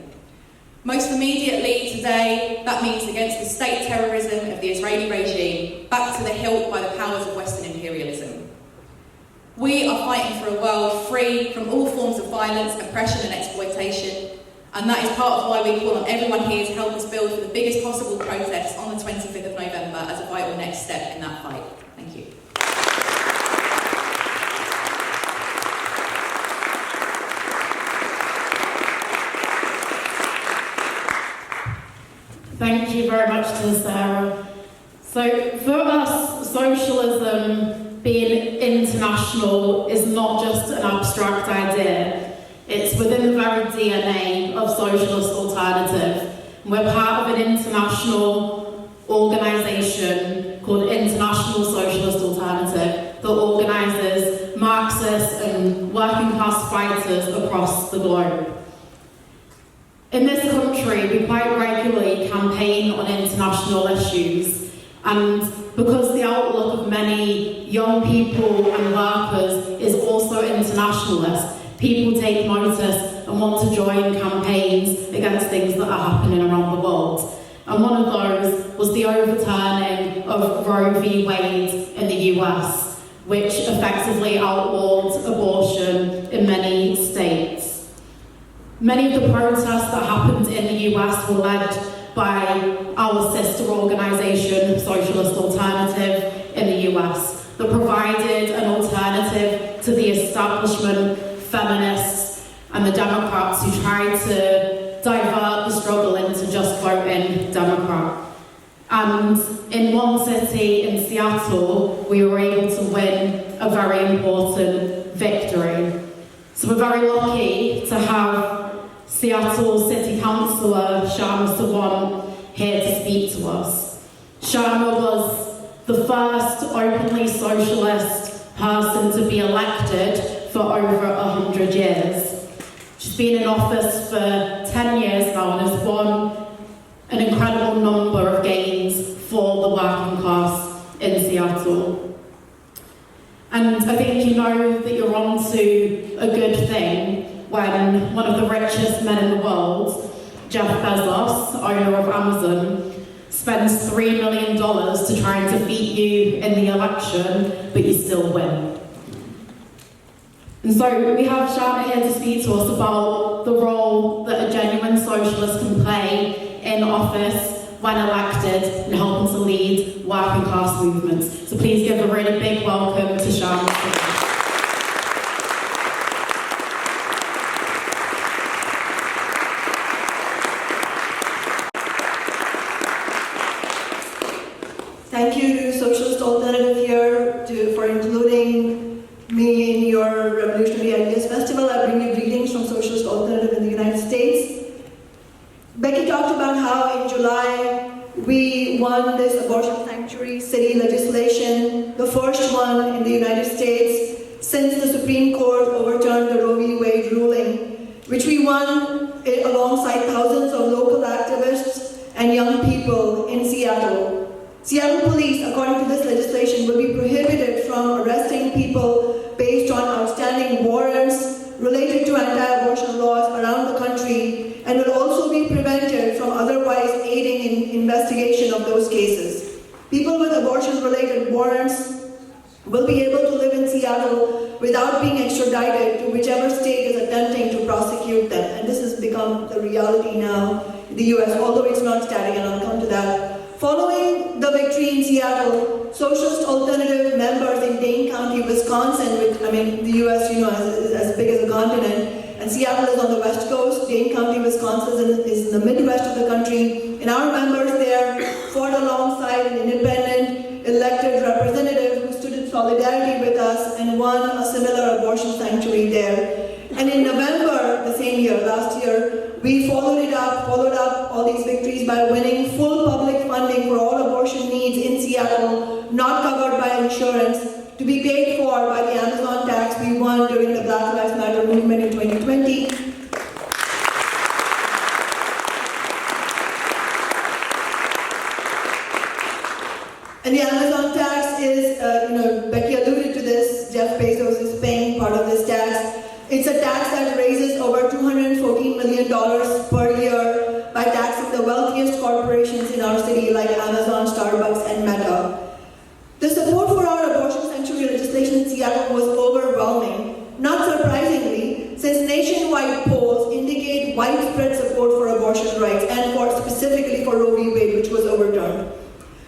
Most immediately today, that means against the state terrorism of the Israeli regime, back to the hilt by the powers of Western imperialism. We are fighting for a world free from all forms of violence, oppression and exploitation, and that is part of why we call on everyone here to help us build for the biggest possible protest on the 25th of November as a vital next step in that fight. Thank you. Thank you very much to Sarah. So for us, socialism being international is not just an abstract idea. It's within the very DNA of Socialist Alternative. We're part of an international organisation called International Socialist Alternative that organises Marxists and working class fighters across the globe. In this country, we quite regularly campaign on international issues, and because the outlook of many young people and workers is also internationalist, people take notice and want to join campaigns against things that are happening around the world. And one of those was the overturning of Roe v. Wade in the US, which effectively outlawed abortion in many states. Many of the protests that happened in the US were led by our sister organisation, Socialist Alternative, in the US, that provided an alternative to the establishment, feminists, and the Democrats who tried to divert the struggle into just voting Democrat. And in one city, in Seattle, we were able to win a very important victory. So we're very lucky to have Seattle City Councillor Sharma Sawant here to speak to us. Sharma was the first openly socialist person to be elected for over 100 years. She's been in office for 10 years now and has won an incredible number of gains for the working class in Seattle. And I think you know that you're on to a good thing when one of the richest men in the world, Jeff Bezos, owner of Amazon, spends $3 million to try and defeat you in the election, but you still win. And so we have Sharma here to speak to us about the role that a genuine socialist can play in office when elected and helping to lead working class movements. So please give a really big welcome to Sharma. Thank you to Socialist Alternative here for including me in your Revolutionary Ideas Festival. I bring you greetings from Socialist Alternative in the United States. Becky talked about how in July we won this abortion sanctuary city legislation, the first one in the United States since the Supreme Court overturned the Roe v. Wade ruling, which we won alongside thousands of local activists and young people in Seattle. Seattle police, according to this legislation, will be prohibited from arresting people based on outstanding warrants related to anti-abortion laws around the country, and will also be prevented from otherwise aiding in investigation of those cases. People with abortion-related warrants will be able to live in Seattle without being extradited to whichever state is attempting to prosecute them. And this has become the reality now in the US, although it's not static, and I'll come to that. Following the victory in Seattle, Socialist Alternative members in Dane County, Wisconsin, which, the US, is as big as a continent, and Seattle is on the west coast, Dane County, Wisconsin is in the midwest of the country, and our members there fought alongside an independent elected representative who stood in solidarity with us and won a similar abortion sanctuary there. And in November the same year, last year, we followed up all these victories by winning full public funding for all abortion needs in Seattle, not covered by insurance, to be paid for by the Amazon tax we won during the Black Lives Matter movement in 2020. And the Amazon tax is, Becky alluded to this, Jeff Bezos is paying part of this tax. It's a tax that raises over $214 million per year by taxing the wealthiest corporations in our city like Amazon, Starbucks, and Meta. The support for our abortion sanctuary legislation in Seattle was overwhelming, not surprisingly, since nationwide polls indicate widespread support for abortion rights and specifically for Roe v. Wade, which was overturned.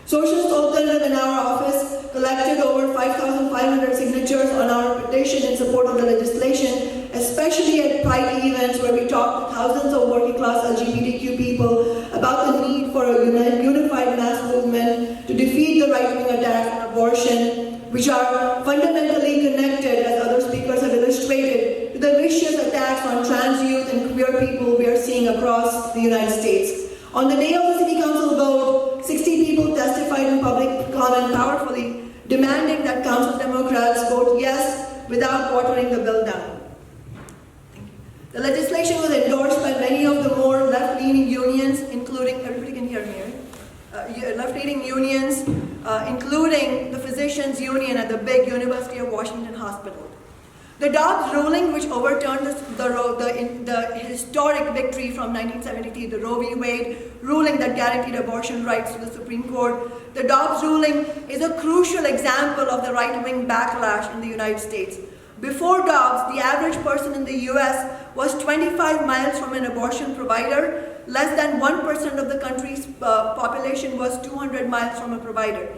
Socialist Alternative in our office collected over 5,500 signatures on our petition in support of the legislation, especially at Pride events where we talked to thousands of working class LGBTQ people about the need for a unified mass movement to defeat the right-wing attacks on abortion, which are fundamentally connected, as other speakers have illustrated, to the vicious attacks on trans youth and queer people we are seeing across the United States. On the day of the City Council vote, 60 people testified in public comment powerfully, demanding that Council Democrats vote yes without watering the bill down. The legislation was endorsed by many of the more left-leaning unions, including, everybody can hear me, right? Left-leaning unions, including the Physicians Union at the big University of Washington Hospital. The Dobbs ruling, which overturned the historic victory from 1973, the Roe v. Wade ruling that guaranteed abortion rights to the Supreme Court, the Dobbs ruling is a crucial example of the right-wing backlash in the United States. Before Dobbs, the average person in the US was 25 miles from an abortion provider. Less than 1% of the country's population was 200 miles from a provider.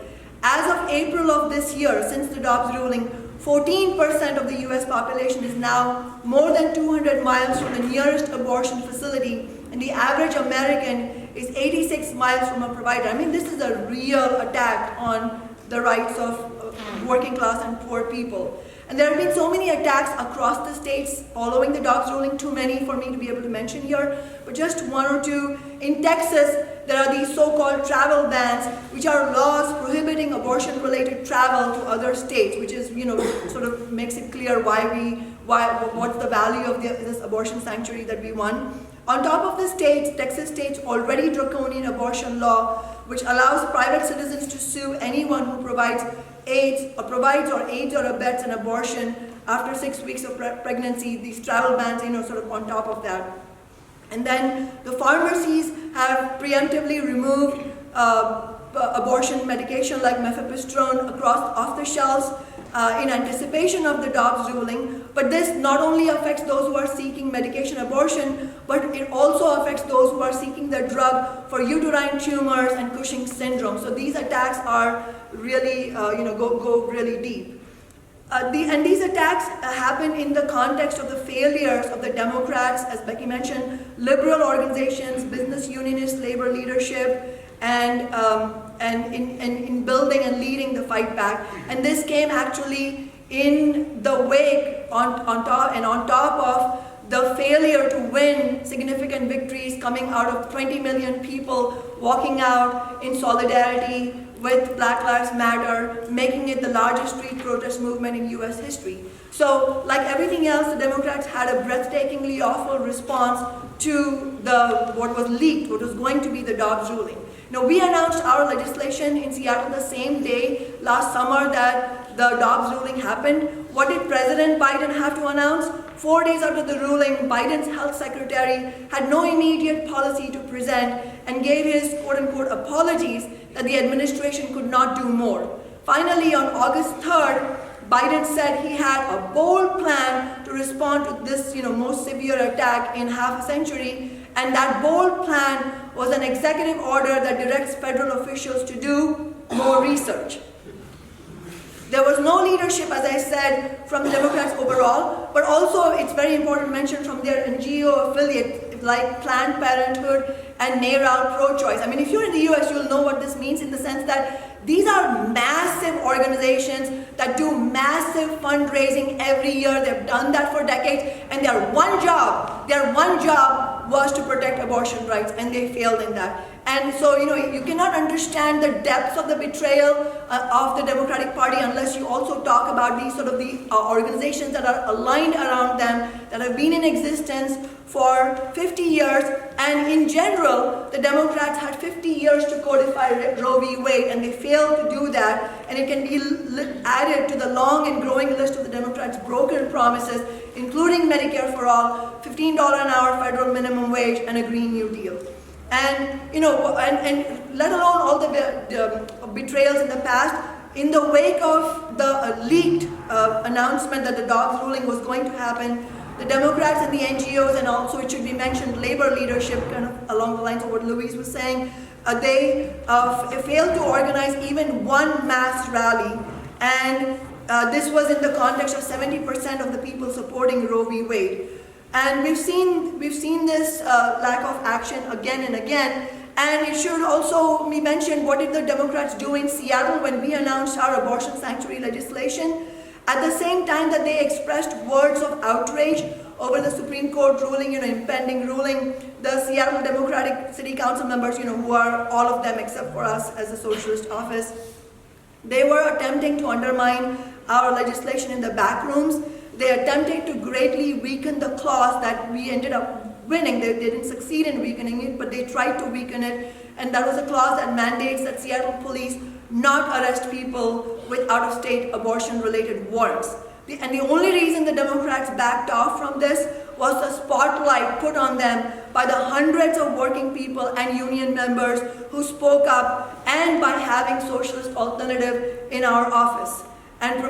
As of April of this year, since the Dobbs ruling, 14% of the US population is now more than 200 miles from the nearest abortion facility, and the average American is 86 miles from a provider. I mean, this is a real attack on the rights of working class and poor people. And there have been so many attacks across the states following the Dobbs ruling, too many for me to be able to mention here, but just one or two. In Texas, there are these so-called travel bans, which are laws prohibiting abortion-related travel to other states, which is, sort of makes it clear what's the value of this abortion sanctuary that we won. On top of the states, Texas state's already draconian abortion law, which allows private citizens to sue anyone who provides or aids or abets an abortion after 6 weeks of pregnancy. These travel bans, sort of on top of that. And then the pharmacies have preemptively removed abortion medication like mifepristone off the shelves in anticipation of the Dobbs ruling. But this not only affects those who are seeking medication abortion, but it also affects those who are seeking the drug for uterine tumors and Cushing's syndrome. So these attacks are really, go really deep. And these attacks happen in the context of the failures of the Democrats, as Becky mentioned, liberal organizations, business unionists, labor leadership, and in building and leading the fight back. And this came actually in the wake, on top of the failure to win significant victories coming out of 20 million people walking out in solidarity with Black Lives Matter, making it the largest street protest movement in US history. So, like everything else, the Democrats had a breathtakingly awful response to what was leaked, what was going to be the Dobbs ruling. Now, we announced our legislation in Seattle the same day last summer that the Dobbs ruling happened. What did President Biden have to announce? 4 days after the ruling, Biden's health secretary had no immediate policy to present and gave his quote-unquote apologies that the administration could not do more. Finally, on August 3rd, Biden said he had a bold plan to respond to this most severe attack in half a century, and that bold plan was an executive order that directs federal officials to do more research. There was no leadership, as I said, from the Democrats overall, but also it's very important to mention from their NGO affiliate like Planned Parenthood and NARAL Pro-Choice. I mean, if you're in the US, you'll know what this means in the sense that these are massive organizations that do massive fundraising every year. They've done that for decades, and their one job was to protect abortion rights, and they failed in that. And so, you cannot understand the depths of the betrayal of the Democratic Party unless you also talk about these sort of the organizations that are aligned around them, that have been in existence for 50 years. And in general, the Democrats had 50 years to codify Roe v. Wade, and they failed to do that. And it can be added to the long and growing list of the Democrats' broken promises, including Medicare for all, $15 an hour federal minimum wage, and a Green New Deal. And and let alone all the betrayals in the past, in the wake of the leaked announcement that the Dobbs ruling was going to happen, the Democrats and the NGOs, and also it should be mentioned labor leadership, kind of along the lines of what Louise was saying, they failed to organize even one mass rally. And this was in the context of 70% of the people supporting Roe v. Wade. And we've seen this lack of action again and again. And it should also be mentioned, what did the Democrats do in Seattle when we announced our abortion sanctuary legislation? At the same time that they expressed words of outrage over the Supreme Court ruling, impending ruling, the Seattle Democratic City Council members, who are all of them except for us as a socialist office, they were attempting to undermine our legislation in the back rooms. They attempted to greatly weaken the clause that we ended up winning. They didn't succeed in weakening it, but they tried to weaken it. And that was a clause that mandates that Seattle police not arrest people with out-of-state abortion-related warrants. And the only reason the Democrats backed off from this was the spotlight put on them by the hundreds of working people and union members who spoke up, and by having Socialist Alternative in our office, and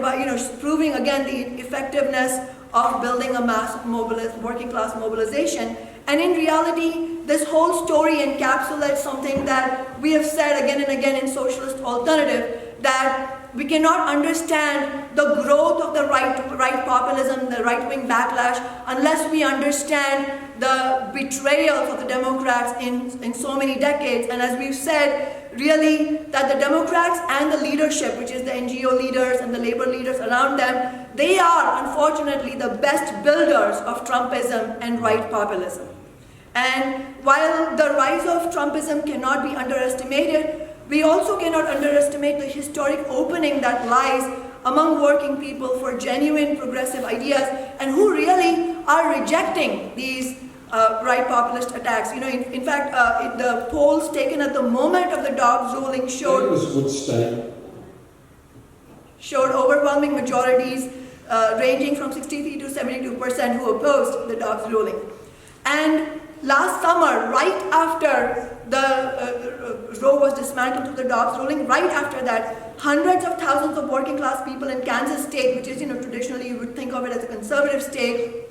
proving again the effectiveness of building a mass working class mobilization. And in reality, this whole story encapsulates something that we have said again and again in Socialist Alternative, that we cannot understand the growth of the right populism, the right-wing backlash, unless we understand the betrayals of the Democrats in so many decades. And as we've said, really, that the Democrats and the leadership, which is the NGO leaders and the labor leaders around them, they are, unfortunately, the best builders of Trumpism and right populism. And while the rise of Trumpism cannot be underestimated, we also cannot underestimate the historic opening that lies among working people for genuine progressive ideas, and who really are rejecting these right populist attacks. In fact, the polls taken at the moment of the Dobbs ruling showed overwhelming majorities ranging from 63 to 72% who opposed the Dobbs ruling. And last summer, right after the Roe was dismantled through the Dobbs ruling, right after that, hundreds of thousands of working class people in Kansas state, which is, traditionally you would think of it as a conservative state,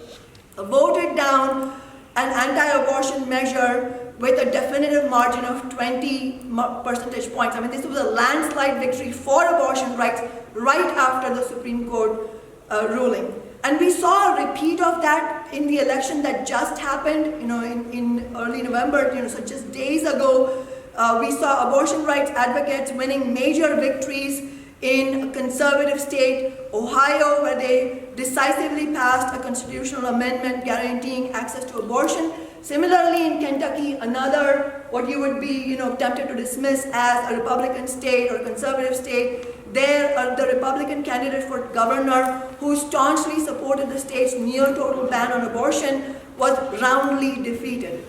voted down an anti-abortion measure with a definitive margin of 20 percentage points. I mean, this was a landslide victory for abortion rights right after the Supreme Court ruling. And we saw a repeat of that in the election that just happened, in early November, so just days ago. We saw abortion rights advocates winning major victories in a conservative state, Ohio, where they decisively passed a constitutional amendment guaranteeing access to abortion. Similarly, in Kentucky, another, what you would be, tempted to dismiss as a Republican state or a conservative state, there, the Republican candidate for governor, who staunchly supported the state's near-total ban on abortion, was roundly defeated.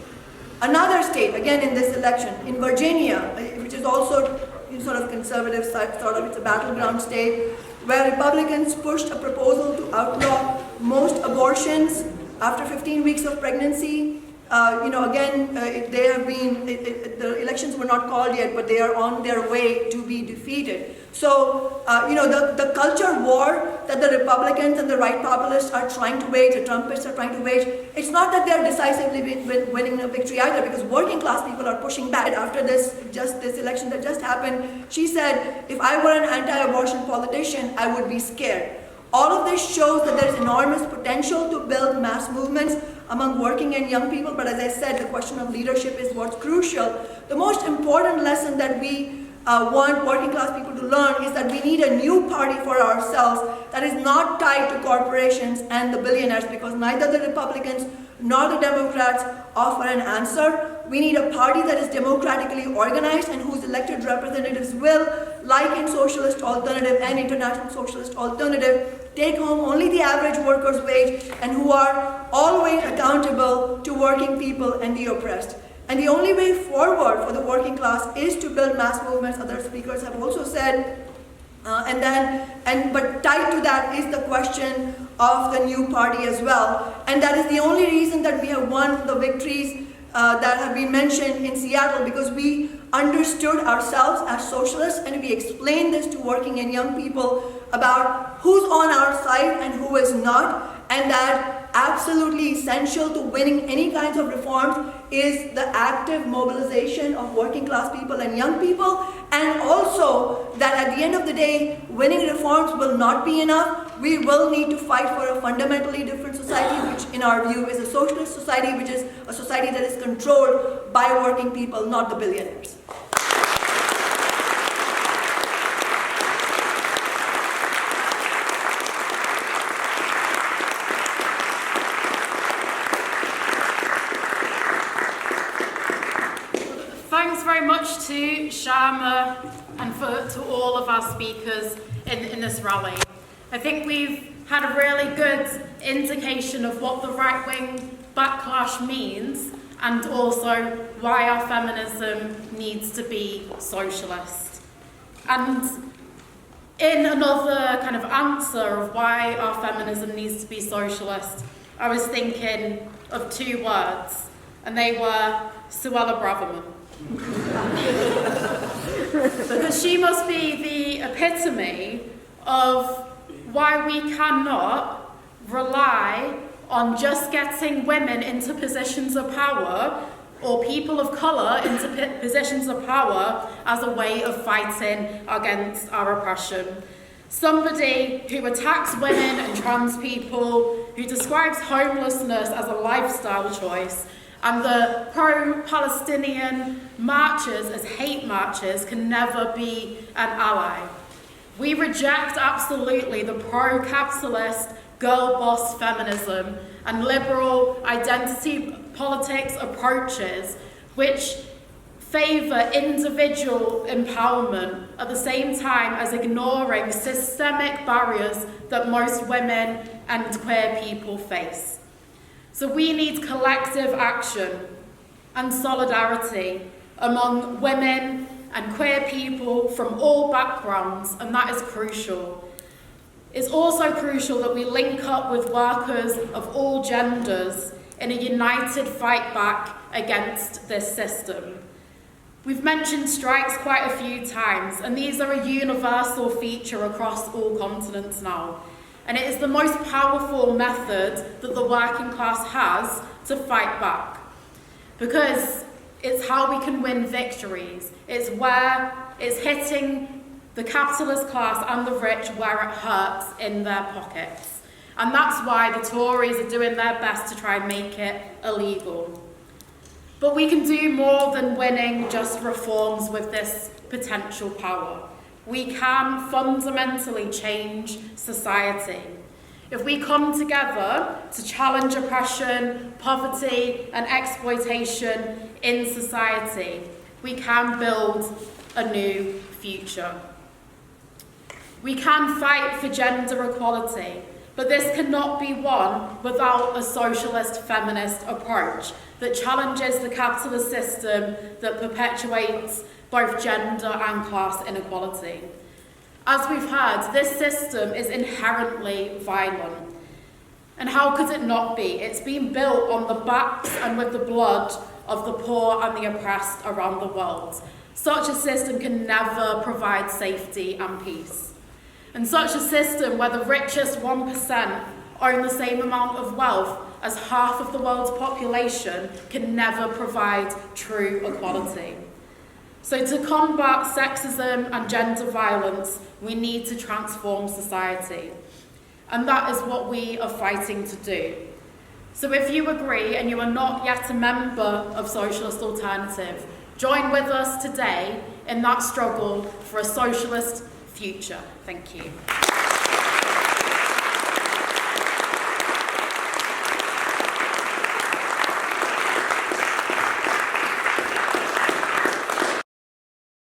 Another state, again in this election, in Virginia, which is also sort of conservative, it's a battleground state, where Republicans pushed a proposal to outlaw most abortions after 15 weeks of pregnancy. They have been, the elections were not called yet, but they are on their way to be defeated. So, the culture war that the Republicans and the right populists are trying to wage, the Trumpists are trying to wage, it's not that they're decisively winning a victory either, because working class people are pushing back. After this election that just happened, she said, if I were an anti-abortion politician, I would be scared. All of this shows that there's enormous potential to build mass movements among working and young people, but as I said, the question of leadership is what's crucial. The most important lesson that we want working class people to learn is that we need a new party for ourselves that is not tied to corporations and the billionaires, because neither the Republicans nor the Democrats offer an answer. We need a party that is democratically organized and whose elected representatives will, like in Socialist Alternative and International Socialist Alternative, take home only the average worker's wage and who are always accountable to working people and the oppressed. And the only way forward for the working class is to build mass movements, other speakers have also said. But tied to that is the question of the new party as well. And that is the only reason that we have won the victories that have been mentioned in Seattle, because we understood ourselves as socialists and we explained this to working and young people about who's on our side and who is not, and that absolutely essential to winning any kinds of reforms is the active mobilization of working class people and young people, and also that at the end of the day, winning reforms will not be enough. We will need to fight for a fundamentally different society, which in our view is a socialist society, which is a society that is controlled by working people, not the billionaires. Thanks very much to Sharma and to all of our speakers in this rally. I think we've had a really good indication of what the right-wing backlash means, and also why our feminism needs to be socialist. And in another kind of answer of why our feminism needs to be socialist, I was thinking of two words, and they were Suella Braverman. Because she must be the epitome of why we cannot rely on just getting women into positions of power or people of colour into positions of power as a way of fighting against our oppression. Somebody who attacks women and trans people, who describes homelessness as a lifestyle choice, and the pro-Palestinian marches as hate marches can never be an ally. We reject absolutely the pro-capitalist girl boss feminism and liberal identity politics approaches which favour individual empowerment at the same time as ignoring systemic barriers that most women and queer people face. So we need collective action and solidarity among women and queer people from all backgrounds, and that is crucial. It's also crucial that we link up with workers of all genders in a united fight back against this system. We've mentioned strikes quite a few times, and these are a universal feature across all continents now. And it is the most powerful method that the working class has to fight back. Because it's how we can win victories. It's hitting the capitalist class and the rich where it hurts in their pockets. And that's why the Tories are doing their best to try and make it illegal. But we can do more than winning just reforms with this potential power. We can fundamentally change society. If we come together to challenge oppression, poverty, and exploitation in society, we can build a new future. We can fight for gender equality, but this cannot be won without a socialist feminist approach that challenges the capitalist system that perpetuates both gender and class inequality. As we've heard, this system is inherently violent. And how could it not be? It's been built on the backs and with the blood of the poor and the oppressed around the world. Such a system can never provide safety and peace. And such a system where the richest 1% own the same amount of wealth as half of the world's population can never provide true equality. So to combat sexism and gender violence, we need to transform society. And that is what we are fighting to do. So if you agree and you are not yet a member of Socialist Alternative, join with us today in that struggle for a socialist future. Thank you.